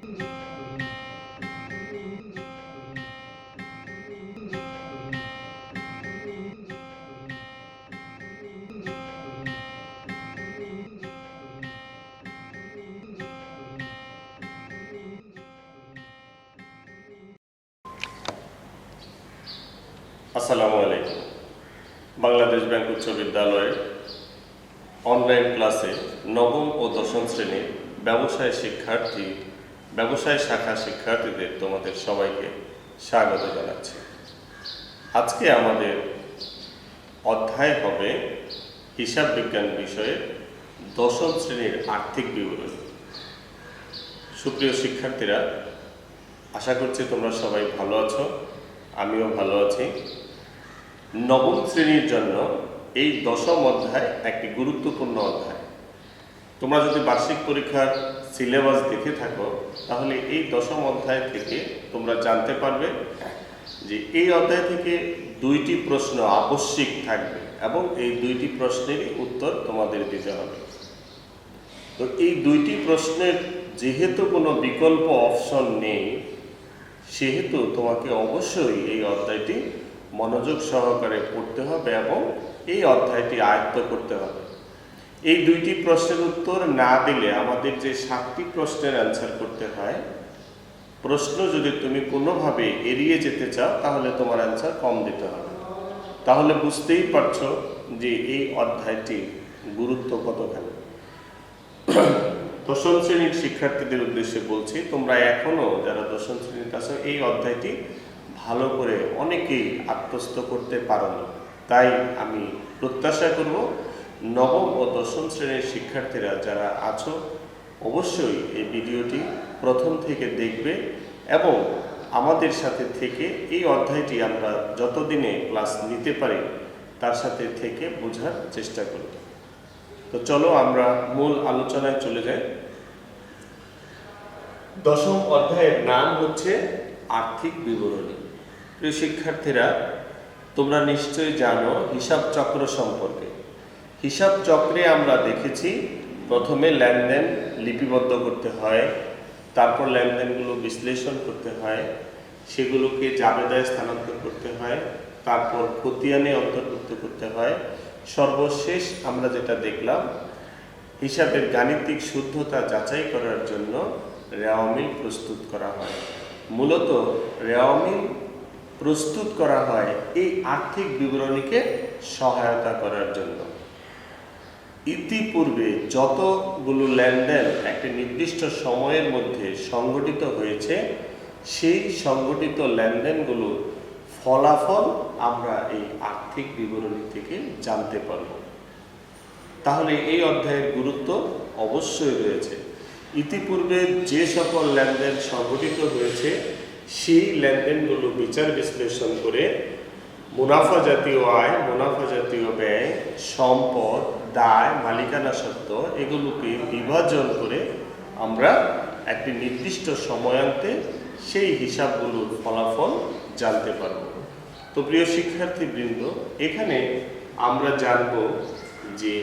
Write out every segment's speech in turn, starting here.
আসসালামু আলাইকুম। বাংলাদেশ ব্যাংক উচ্চ বিদ্যালয়ের অনলাইন ক্লাসে নবম ও দশম শ্রেণীর ব্যবসায় শাখা শিক্ষার্থীদের তোমাদের সবাইকে স্বাগত জানাচ্ছি। আজকে আমাদের অধ্যায় হবে হিসাব বিজ্ঞান বিষয়ের দশম শ্রেণীর আর্থিক বিবরণী। সুপ্রিয় শিক্ষার্থীরা, আশা করছি তোমরা সবাই ভালো আছো, আমিও ভালো আছি। নবম শ্রেণীর জন্য এই দশম অধ্যায় একটি গুরুত্বপূর্ণ অধ্যায়। তোমরা যদি বার্ষিক পরীক্ষার সিলেবাস দেখে থাকো তাহলে এই দশম অধ্যায় থেকে তোমরা জানতে পারবে যে এই অধ্যায় থেকে দুইটি প্রশ্ন আবশ্যিক থাকবে এবং এই দুইটি প্রশ্নেরই উত্তর তোমাদের দিতে হবে। তো এই দুইটি প্রশ্নের যেহেতু কোনো বিকল্প অপশন নেই, সেহেতু তোমাকে অবশ্যই এই অধ্যায়টি মনোযোগ সহকারে পড়তে হবে এবং এই অধ্যায়টি আয়ত্ত করতে হবে। এই দুইটি প্রশ্নের উত্তর না দিলে আমাদের যে 7টি প্রশ্নের অ্যান্সার করতে হয়, প্রশ্ন যদি তুমি কোনোভাবে এড়িয়ে যেতে চাও তাহলে তোমার অ্যান্সার কম দিতে হবে। তাহলে বুঝতেই পারছো যে এই অধ্যায়টি গুরুত্ব কতখানি। দশম শ্রেণীর শিক্ষার্থীদের উদ্দেশ্যে বলছি, তোমরা এখনো যারা দশম শ্রেণীতে আছো এই অধ্যায়টি ভালো করে অনেকেই আত্মস্থ করতে পারো না। তাই আমি প্রত্যাশা করব নবম ও দশম শ্রেণীর শিক্ষার্থীরা যারা আছো অবশ্যই এই ভিডিওটি প্রথম থেকে দেখবে এবং আমাদের সাথে থেকে এই অধ্যায়টি আমরা যতদিনে ক্লাস নিতে পারি তার সাথে থেকে বোঝার চেষ্টা করব। তো চলো আমরা মূল আলোচনায় চলে যাই। দশম অধ্যায়ের নাম হচ্ছে আর্থিক বিবরণী। প্রিয় শিক্ষার্থীরা, তোমরা নিশ্চয়ই জানো হিসাব চক্র সম্পর্কে। হিসাব চক্রে আমরা দেখেছি প্রথমে লেনদেন লিপিবদ্ধ করতে হয়, তারপর লেনদেনগুলো বিশ্লেষণ করতে হয়, সেগুলোকে জাবেদায় স্থানান্তর করতে হয়, তারপর খতিয়ানে অন্তর্ভুক্ত করতে হয়। সর্বশেষ আমরা যেটা দেখলাম, হিসাবের গাণিতিক শুদ্ধতা যাচাই করার জন্য রেওয়ামিল প্রস্তুত করা হয়। মূলত রেওয়ামিল প্রস্তুত করা হয় এই আর্থিক বিবরণীকে সহায়তা করার জন্য। ইতিপূর্বে যতগুলো লেনদেন একটি নির্দিষ্ট সময়ের মধ্যে সংগঠিত হয়েছে, সেই সংগঠিত লেনদেনগুলোর ফলাফল আমরা এই আর্থিক বিবরণী থেকে জানতে পারব। তাহলে এই অধ্যায়ের গুরুত্ব অবশ্যই রয়েছে। ইতিপূর্বে যে সকল লেনদেন সংগঠিত হয়েছে সেই লেনদেনগুলো বিচার বিশ্লেষণ করে মুনাফা জাতীয় আয়, মুনাফা জাতীয় ব্যয়, সম্পদ, দায়, মালিকানা সত্ত্ব এগুলোকে বিভাজন করে আমরা একটি নির্দিষ্ট সময়ান্তে সেই হিসাবগুলোর ফলাফল জানতে পারব। তো প্রিয় শিক্ষার্থীবৃন্দ, এখানে আমরা জানব যে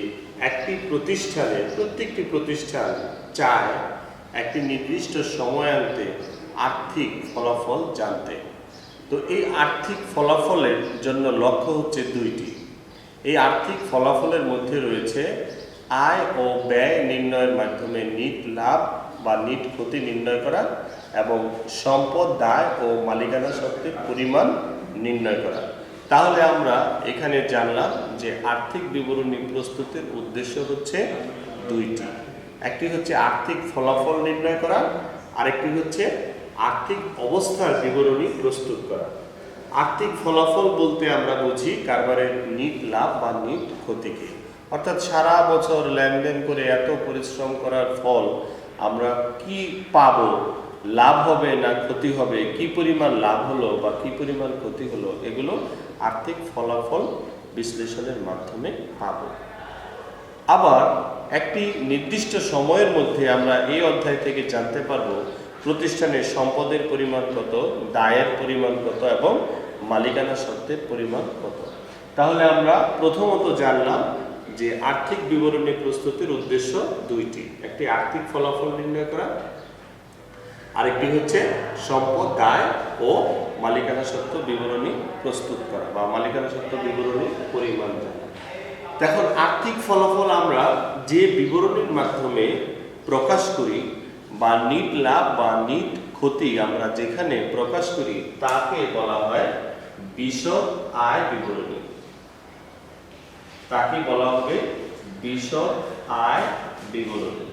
একটি প্রতিষ্ঠানে প্রত্যেকটি প্রতিষ্ঠান চায় একটি নির্দিষ্ট সময়ান্তে আর্থিক ফলাফল জানতে। তো এই আর্থিক ফলাফলের জন্য লক্ষ্য হচ্ছে দুইটি। এই আর্থিক ফলাফলের মধ্যে রয়েছে আয় ও ব্যয় নির্ণয়ের মাধ্যমে নিট লাভ বা নিট ক্ষতি নির্ণয় করা এবং সম্পদ, দায় ও মালিকানা সত্ত্বের পরিমাণ নির্ণয় করা। তাহলে আমরা এখানে জানলাম যে আর্থিক বিবরণী প্রস্তুতের উদ্দেশ্য হচ্ছে দুইটি। একটি হচ্ছে আর্থিক ফলাফল নির্ণয় করা, আরেকটি হচ্ছে আর্থিক অবস্থার বিবরণী প্রস্তুত করা। আর্থিক ফলাফল বলতে আমরা বুঝি কারবারের নিট লাভ বা নিট ক্ষতিকে, অর্থাৎ সারা বছর লেনদেন করে এত পরিশ্রম করার ফল আমরা কি পাবো, লাভ হবে না ক্ষতি হবে, কি পরিমাণ লাভ হলো বা কি পরিমাণ ক্ষতি হলো, এগুলো আর্থিক ফলাফল বিশ্লেষণের মাধ্যমে পাবো। আবার একটি নির্দিষ্ট সময়ের মধ্যে আমরা এই অধ্যায় থেকে জানতে পারবো প্রতিষ্ঠানের সম্পদের পরিমাণ কত, দায়ের পরিমাণ কত এবং মালিকানা সত্ত্বের পরিমাণ কত। তাহলে আমরা প্রথমত জানলাম যে আর্থিক বিবরণী প্রস্তুতির উদ্দেশ্য দুইটি, একটি আর্থিক ফলাফল নির্ণয় করা আরেকটি হচ্ছে সম্পদ, দায় ও মালিকানা সত্ত্ব বিবরণী প্রস্তুত করা বা মালিকানা সত্ত্ব বিবরণী পরিমাণ জানা। এখন আর্থিক ফলাফল আমরা যে বিবরণীর মাধ্যমে প্রকাশ করি বা নিট লাভ বা নিট ক্ষতি আমরা যেখানে প্রকাশ করি তাকে বলা হয় বিশদ আয় বিবরণী। তাকে বলা হবে বিশদ আয় বিবরণী।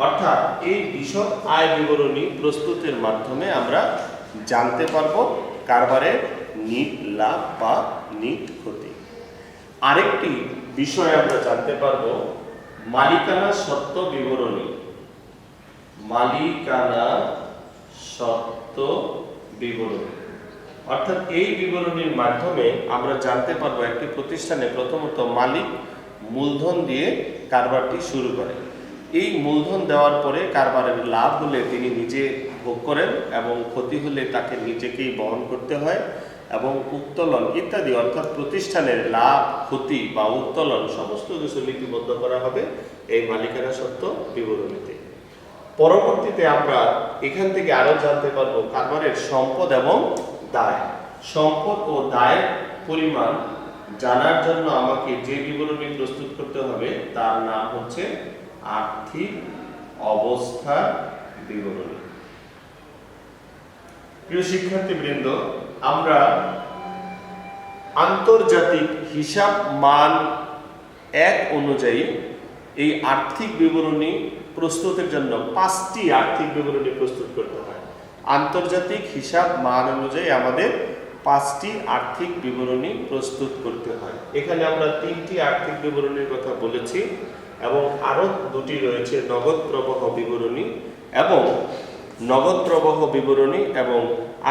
অর্থাৎ এই বিশদ আয় বিবরণী প্রস্তুতের মাধ্যমে আমরা জানতে পারবো কারবারের নিট লাভ বা নিট ক্ষতি। আরেকটি বিষয় আমরা জানতে পারবো মালিকানা সত্ত্ব বিবরণী। মালিকানা সত্ত্ব বিবরণী অর্থাৎ এই বিবরণীর মাধ্যমে আমরা জানতে পারবো একটি প্রতিষ্ঠানে প্রথমত মালিক মূলধন দিয়ে কারবারটি শুরু করে। এই মূলধন দেওয়ার পরে কারবারের লাভ হলে তিনি নিজে ভোগ করেন এবং ক্ষতি হলে তাকে নিজেকেই বহন করতে হয় এবং উত্তোলন ইত্যাদি অর্থাৎ প্রতিষ্ঠানের লাভ ক্ষতি বা উত্তোলন সমস্ত কিছু লিপিবদ্ধ করা হবে এই মালিকানা সত্ত্ব বিবরণীতে। পরবর্তীতে আমরা এখান থেকে আরো জানতে পারবো কারবারের সম্পদ এবং দায়। সম্পদ ও দায়ের পরিমাণ জানার জন্য আমাকে যে বিবরণী প্রস্তুত করতে হবে তার নাম হচ্ছে আর্থিক অবস্থা বিবরণী। প্রিয় শিক্ষার্থীবৃন্দ, আমরা আন্তর্জাতিক হিসাব মান 1 অনুযায়ী এই আর্থিক বিবরণী প্রস্তুতের জন্য 5টি আর্থিক বিবরণী প্রস্তুত করতে হয়। আন্তর্জাতিক হিসাব মান অনুযায়ী আমাদের 5টি আর্থিক বিবরণী প্রস্তুত করতে হয়। এখানে আমরা 3টি আর্থিক বিবরণীর কথা বলেছি এবং আরো 2টি রয়েছে নগদ প্রবাহ বিবরণী এবং নগদ প্রবাহ বিবরণী এবং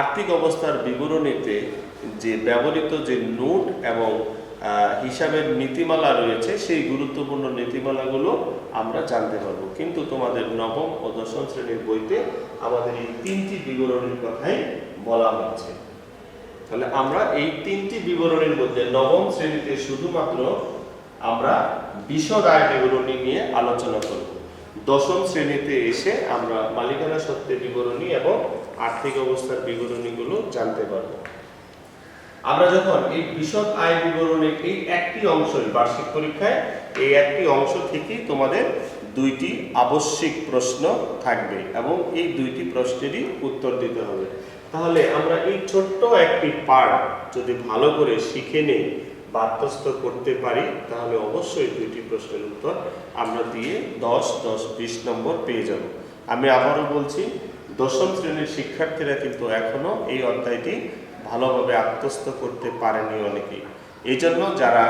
আর্থিক অবস্থার বিবরণীতে যে ব্যবহৃত যে নোট এবং হিসাবের নীতিমালা রয়েছে সেই গুরুত্বপূর্ণ নীতিমালাগুলো আমরা জানতে পারবো। কিন্তু তোমাদের নবম ও দশম শ্রেণীর বইতে আমাদের এই 3টি বিবরণীর কথাই বলা হচ্ছে। তাহলে আমরা এই 3টি বিবরণীর মধ্যে নবম শ্রেণীতে শুধুমাত্র আমরা বিশদ আয় বিবরণী নিয়ে আলোচনা করব। দশম শ্রেণীতে এসে আমরা মালিকানা সত্ত্বের বিবরণী এবং আর্থিক অবস্থার বিবরণীগুলো জানতে পারব। আমরা যখন এই বিশদ আয় বিবরণীর এই একটি অংশই বার্ষিক পরীক্ষায় এই একটি অংশ থেকেই তোমাদের 2টি আবশ্যিক প্রশ্ন থাকবে এবং এই 2টি প্রশ্নেরই উত্তর দিতে হবে। তাহলে আমরা এই ছোট্ট একটি পার্ট যদি ভালো করে শিখে নেই বা আত্মস্থ করতে পারি তাহলে অবশ্যই 2টি প্রশ্নের উত্তর আমরা দিয়ে 10, 10, 20 নম্বর পেয়ে যাব। আমি আবারও বলছি, দশম শ্রেণীর শিক্ষার্থীরা কিন্তু এখনো এই অধ্যায়টি ভালোভাবে আত্মস্থ করতে পারেনি অনেকেই। এই জন্য যারা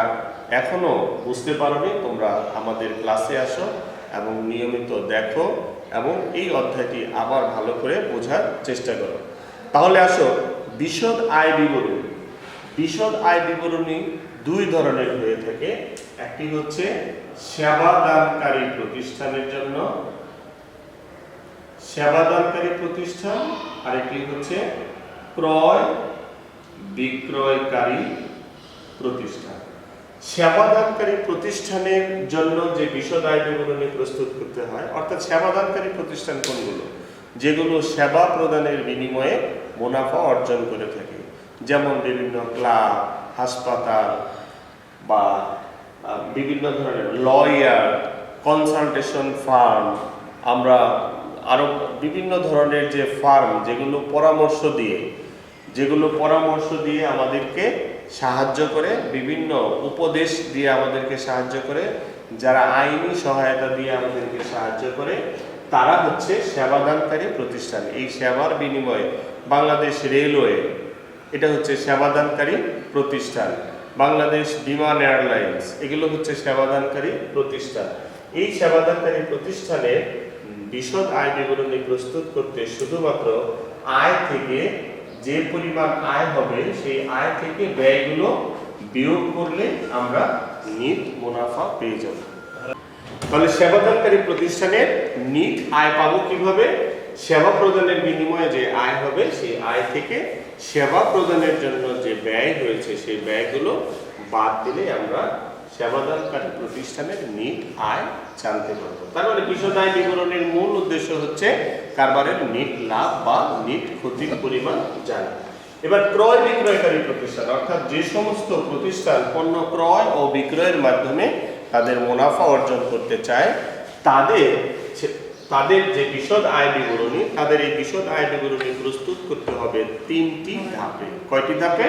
এখনো বুঝতে পারোনি তোমরা আমাদের ক্লাসে আসো এবং নিয়মিত দেখো এবং এই অধ্যায়টি আবার ভালো করে বোঝার চেষ্টা করো। তাহলে আসো বিশদ আয় বিবরণী। বিশদ আয় বিবরণী 2 ধরনের হয়ে থাকে। একটি হচ্ছে সেবাদানকারী প্রতিষ্ঠানের জন্য সেবাদানকারী প্রতিষ্ঠান, আরেকটি হচ্ছে ক্রয় বিক্রয়কারী প্রতিষ্ঠান। সেবাদানকারী প্রতিষ্ঠানের জন্য যে বিশদ আয় বিবরণী প্রস্তুত করতে হয় অর্থাৎ সেবাদানকারী প্রতিষ্ঠান কোনগুলো, যেগুলো সেবা প্রদানের বিনিময়ে মুনাফা অর্জন করে থাকে, যেমন বিভিন্ন ক্লাব, হাসপাতাল বা বিভিন্ন ধরনের লয়ার, কনসালটেশন ফার্ম, আমরা আরো বিভিন্ন ধরনের যে ফার্ম যেগুলো পরামর্শ দিয়ে আমাদেরকে সাহায্য করে, বিভিন্ন উপদেশ দিয়ে আমাদেরকে সাহায্য করে, যারা আইনি সহায়তা দিয়ে আমাদেরকে সাহায্য করে, তারা হচ্ছে সেবাদানকারী প্রতিষ্ঠান। এই সেবার বিনিময়ে বাংলাদেশ রেলওয়ে এটা হচ্ছে সেবাদানকারী প্রতিষ্ঠান, বাংলাদেশ বিমান এয়ারলাইন্স এগুলো হচ্ছে সেবাদানকারী প্রতিষ্ঠান। এই সেবাদানকারী প্রতিষ্ঠানের বিশদ আয় বিবরণী প্রস্তুত করতে শুধুমাত্র আয় থেকে যে পরিমাণ আয় হবে সেই আয় থেকে ব্যয়গুলো বিয়োগ করলে আমরা নিট মুনাফা পেয়ে যাব। তাহলে সেবাদানকারী প্রতিষ্ঠানের নিট আয় পাবো কিভাবে? সেবা প্রদানের বিনিময়ে যে আয় হবে সেই আয় থেকে সেবা প্রদানের জন্য যে ব্যয় হয়েছে সেই ব্যয়গুলো বাদ দিলে আমরা সেবাদানকারী প্রতিষ্ঠানের নিট আয় জানতে পারবো। তার মানে বিশদ আয় বিবরণীর মূল উদ্দেশ্য উদ্দেশ্য হচ্ছে কারবারের নিট লাভ বা নিট ক্ষতির পরিমাণ জানা। এবার ক্রয় বিক্রয়কারী প্রতিষ্ঠান, অর্থাৎ যে সমস্ত প্রতিষ্ঠান পণ্য ক্রয় ও বিক্রয়ের মাধ্যমে তাদের মুনাফা অর্জন করতে চায়, তাদের যে বিশদ আয় বিবরণী, তাদের এই বিশদ আয় বিবরণী প্রস্তুত করতে হবে 3টি ধাপে। কয়টি ধাপে?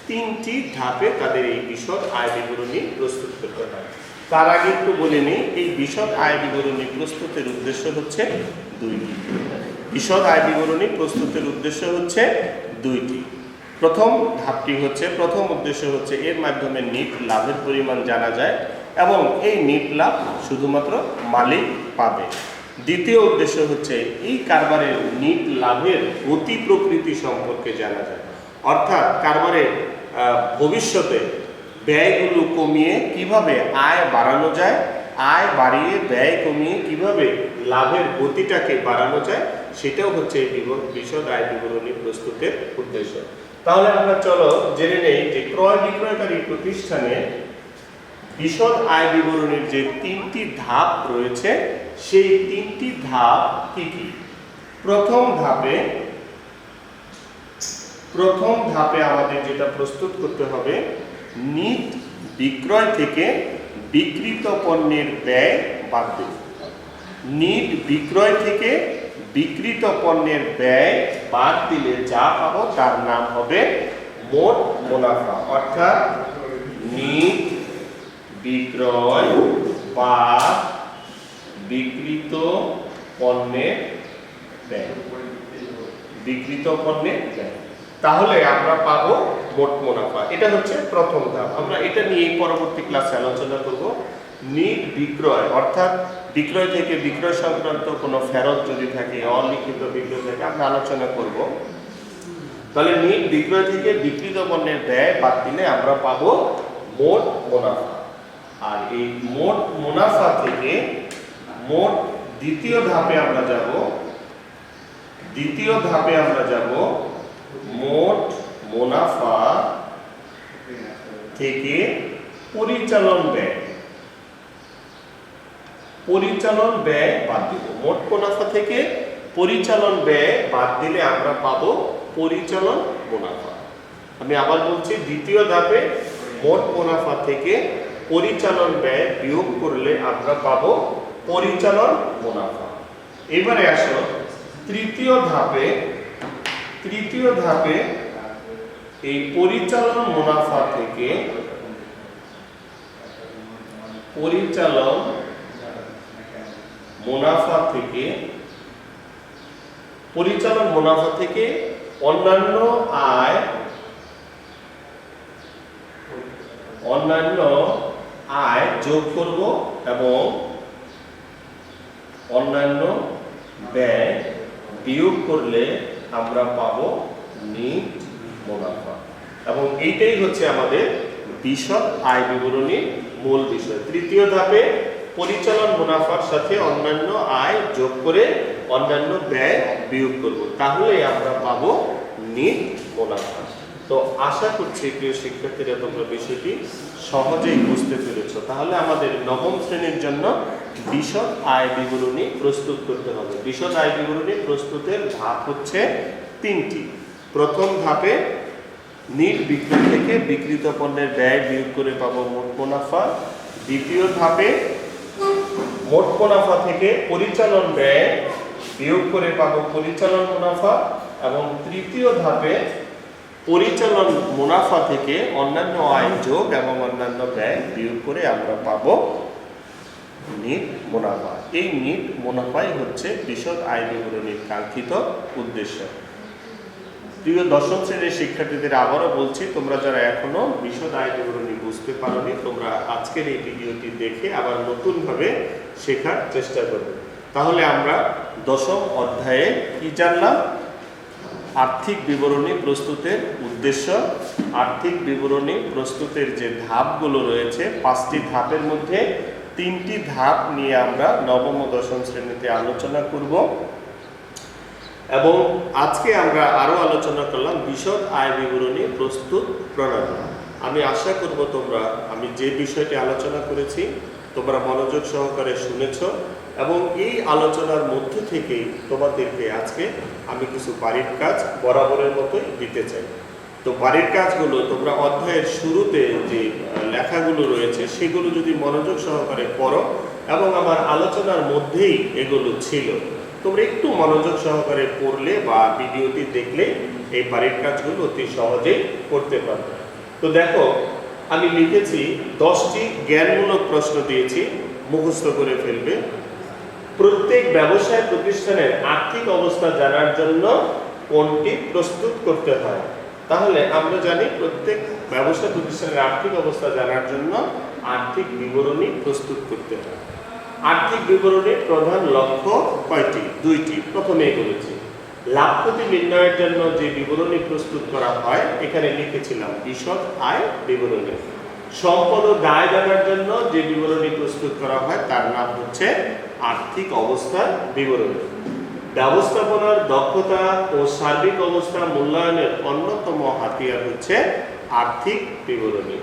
3টি ধাপে তাদের এই বিশদ আয় বিবরণী প্রস্তুত করতে হয়। তার আগে একটু বলে নিই, এই বিশদ আয় বিবরণী প্রস্তুতের উদ্দেশ্য হচ্ছে 2টি। বিশদ আয় বিবরণী প্রস্তুতের উদ্দেশ্য হচ্ছে 2টি। প্রথম ধাপটি হচ্ছে, প্রথম উদ্দেশ্য হচ্ছে এর মাধ্যমে নিট লাভের পরিমাণ জানা যায় এবং এই নিট লাভ শুধুমাত্র মালিক পাবে। দ্বিতীয় উদ্দেশ্য হচ্ছে এই কারবারের নিট লাভের গতি প্রকৃতি সম্পর্কে জানা যায়, অর্থাৎ কারবারের ভবিষ্যতে ব্যয়গুলো কমিয়ে কিভাবে আয় বাড়ানো যায়, আয় বাড়িয়ে ব্যয় কমিয়ে কিভাবে লাভের গতিটাকে বাড়ানো যায়, সেটাও হচ্ছে এই বিশদ আয় বিবরণী প্রস্তুতের উদ্দেশ্য। তাহলে আমরা চলো জেনে নেই যে ক্রয় বিক্রয়কারী প্রতিষ্ঠানে বিশদ আয় বিবরণীর যে 3টি ধাপ রয়েছে, সেই 3টি ধাপ কি কি? প্রথম ধাপে আমাদের যেটা প্রস্তুত করতে হবে, নিট বিক্রয় থেকে বিক্রিত পণ্যের ব্যয় বাদ দেব। নিট বিক্রয় থেকে বিক্রিত পণ্যের ব্যয় বাদ দিলে যা পাবো তার নাম হবে মোট মুনাফা, অর্থাৎ নিট বিক্রয় বা বিক্রিত পণ্যের ব্যয়, বিক্রিত পণ্যের ব্যয়। তাহলে আমরা পাবো মোট মুনাফা। এটা হচ্ছে প্রথম ধাপ। আমরা এটা নিয়ে পরবর্তী ক্লাসে আলোচনা করব। নিট বিক্রয় অর্থাৎ বিক্রয় থেকে বিক্রয় সংক্রান্ত কোনো ফেরত যদি থাকে, অলিখিত বিক্রয় থেকে আমরা আলোচনা করব। তাহলে নিট বিক্রয় থেকে বিক্রিত পণ্যের ব্যয় বাদ দিলে আমরা পাবো মোট মুনাফা। আর এই মোট মুনাফা থেকে মোট দ্বিতীয় ধাপে আমরা যাব মোট মুনাফা থেকে পরিচালন ব্যয় বাদ দিব। মোট মুনাফা থেকে পরিচালন ব্যয় বাদ দিলে আমরা পাবো পরিচালন মুনাফা। আমি আবার বলছি, দ্বিতীয় ধাপে মোট মুনাফা থেকে পরিচালন ব্যয় বিয়োগ করলে আমরা পাবো পরিচালন মুনাফা। এবারে আসো তৃতীয় ধাপে এই পরিচালন মুনাফা থেকে অন্যান্য আয় যোগ করব এবং অন্যান্য ব্যয় বিয়োগ করলে আমরা পাবো নিট মুনাফা। এবং এইটাই হচ্ছে আমাদের বিশদ আয় বিবরণীর মূল বিষয়। তৃতীয় ধাপে পরিচালন মুনাফার সাথে অন্যান্য আয় যোগ করে অন্যান্য ব্যয় বিয়োগ করব, তাহলে আমরা পাবো নিট মুনাফা। তো আশা করছি প্রিয় শিক্ষার্থীরা তোমরা বিষয়টি সহজেই বুঝতে পেরেছো। তাহলে আমাদের নবম শ্রেণীর জন্য বিশদ আয় বিবরণী প্রস্তুত করতে হবে। বিশদ আয় বিবরণী প্রস্তুতের ধাপ হচ্ছে 3টি। প্রথম ধাপে নিট বিক্রয় থেকে বিক্রিত পণ্যের ব্যয় বিয়োগ করে পাবো মোট মুনাফা। দ্বিতীয় ধাপে মোট মুনাফা থেকে পরিচালন ব্যয় বিয়োগ করে পাবো পরিচালন মুনাফা। এবং তৃতীয় ধাপে পরিচালন মুনাফা থেকে অন্যান্য আয় যোগ এবং অন্যান্য ব্যয় বিয়োগ করে আমরা পাবো নিট মুনাফা। এই নিট মুনাফাই হচ্ছে বিশদ আয় বিবরণীর কাঙ্ক্ষিত উদ্দেশ্য। প্রিয় দশম শ্রেণীর শিক্ষার্থীদের আবারও বলছি, তোমরা যারা এখনো বিশদ আয় বিবরণী বুঝতে পারোনি, তোমরা আজকের এই ভিডিওটি দেখে আবার নতুনভাবে শেখার চেষ্টা করবে। তাহলে আমরা দশম অধ্যায়ে কি জানলাম? আর্থিক বিবরণী প্রস্তুতের উদ্দেশ্য, আর্থিক বিবরণী প্রস্তুতের যে ধাপগুলো রয়েছে, 5টি ধাপের মধ্যে 3টি ধাপ নিয়ে আমরা নবম ও দশম শ্রেণীতে আলোচনা করব। এবং আজকে আমরা আরো আলোচনা করলাম বিশদ আয় বিবরণী প্রস্তুত প্রণালী। আমি আশা করব তোমরা আমি যে বিষয়টি আলোচনা করেছি তোমরা মনোযোগ সহকারে শুনেছ এবং এই আলোচনার মধ্যে থেকেই তোমাদেরকে আজকে আমি কিছু বাড়ির কাজ বরাবরের মতোই দিতে চাই। তো বাড়ির কাজগুলো তোমরা অধ্যায়ের শুরুতে যে লেখাগুলো রয়েছে সেগুলো যদি মনোযোগ সহকারে পড়ো এবং আমার আলোচনার মধ্যেই এগুলো ছিল, তোমরা একটু মনোযোগ সহকারে পড়লে বা ভিডিওটি দেখলে এই বাড়ির কাজগুলো অতি সহজেই করতে পারবে। তো দেখো, আমি লিখেছি 10টি জ্ঞানমূলক প্রশ্ন দিয়েছি, মুখস্থ করে ফেলবে। প্রত্যেক ব্যবসায় প্রতিষ্ঠানের আর্থিক অবস্থা জানার জন্য কোনটি প্রস্তুত করতে হয়? তাহলে আমরা জানি প্রত্যেক ব্যবসা প্রতিষ্ঠানের আর্থিক অবস্থা জানার জন্য আর্থিক বিবরণী প্রস্তুত করতে হয়। আর্থিক বিবরণীর প্রধান লক্ষ্য কয়টি? 2টি। প্রথমেই বলেছি লাভ ক্ষতি নির্ণয়ের জন্য যে বিবরণী প্রস্তুত করা হয়, এখানে লিখেছিলাম বিশদ আয় বিবরণী। সম্পদ ও দায় জানার জন্য যে বিবরণী প্রস্তুত করা হয় তার নাম হচ্ছে আর্থিক অবস্থার বিবরণী। ব্যবস্থাপনার দক্ষতা ও সার্বিক অবস্থা মূল্যায়নের অন্যতম হাতিয়ার হচ্ছে আর্থিক বিবরণী।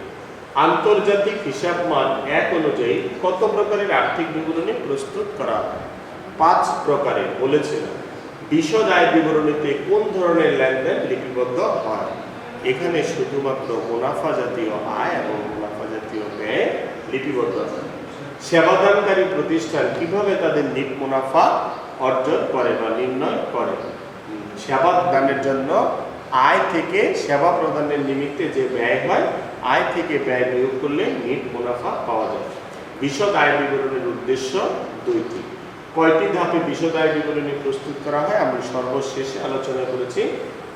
আন্তর্জাতিক হিসাবমান 1 অনুযায়ী কত প্রকারের আর্থিক বিবরণী প্রস্তুত করা হয়? 5 প্রকারের বলেছিলাম। বিশদ আয় বিবরণীতে কোন ধরনের লেনদেন লিপিবদ্ধ হয়? এখানে শুধুমাত্র মুনাফা জাতীয় আয় এবং মুনাফা জাতীয় ব্যয় লিপিবদ্ধ হয়। সেবাদানকারী প্রতিষ্ঠান কিভাবে তাদের নিট মুনাফা অর্জন করে বা নির্ণয় করে? সেবা দানের জন্য আয় থেকে সেবা প্রদানের নিমিত্তে যে ব্যয় হয়, আয় থেকে ব্যয় বিয়োগ করলে নিট মুনাফা পাওয়া যায়। বিশদ আয় বিবরণীর উদ্দেশ্য 2টি। কয়টি ধাপে বিশদ আয় বিবরণী প্রস্তুত করা হয়? আমরা সর্বশেষে আলোচনা করেছি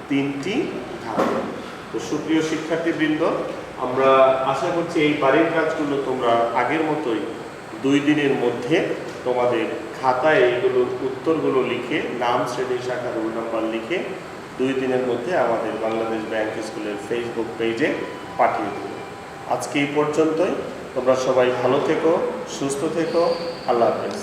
3টি ধাপে। তো সুপ্রিয় শিক্ষার্থীবৃন্দ, আমরা আশা করছি এই বাড়ির কাজগুলো তোমরা আগের মতোই 2 দিনের মধ্যে তোমাদের খাতায় এইগুলোর উত্তরগুলো লিখে, নাম, শ্রেণী, শাখা, রোল নাম্বার লিখে 2 দিনের মধ্যে আমাদের বাংলাদেশ ব্যাংক স্কুলের ফেসবুক পেজে পাঠিয়ে দেবে। আজকে এই পর্যন্তই। তোমরা সবাই ভালো থেকো, সুস্থ থেকো। আল্লাহ হাফেজ।